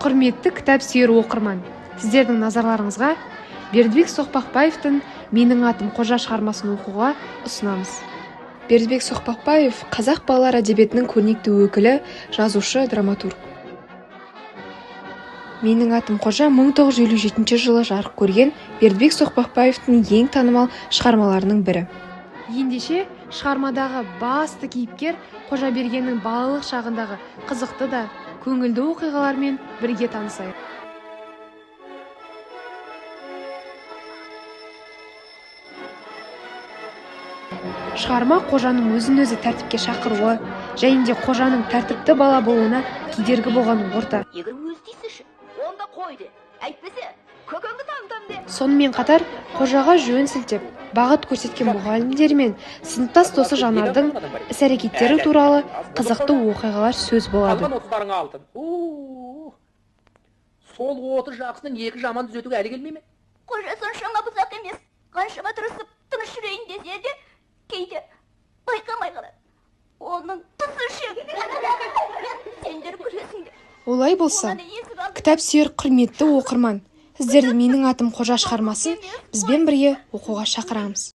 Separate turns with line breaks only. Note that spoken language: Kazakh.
Құрметті кітап сүйер оқырман, сіздердің назарларыңызға Бердібек Соқпақбаевтың «Менің атым Қожа» шығармасын оқуға ұсынамыз. Бердібек Соқпақбаев қазақ балалар әдебиетінің көрнекті өкілі, жазушы, драматург. «Менің атым Қожа» 1957 жылы жарық көрген Бердібек Соқпақбаевтың ең танымал шығармаларының бірі. Ендеше шығармадағы басты кейіпкер Қожабергеннің балалық шағындағы қызықты да көңілді оқиғалармен бірге танысайық. Шығарма Қожаның өзін-өзі тәртіпке шақыруы және де Қожаның тәртіпті бала болуына кедергі болған орта. Сонымен қатар Қожаға жөн сілтеп, бағыт көрсеткен мұғалімдері мен сыныптас досы Жанардың іс-әрекеттері туралы қызықты оқиғалар сөз болады.
Сол 30 жақсының екі жаман түзетуге әлі келмей ме?
Қожа соншама бұзақ емес. Қаншама тырысып, тыныш жүрейін десе де, кейде байқамай қалады. Оның тұсы ше. Сендер көресіңдер.
Олай болса, кітап сүйер құрметті оқырман, сіздерді «Менің атым Қожа» шығармасын бізбен бірге оқуға шақырамыз.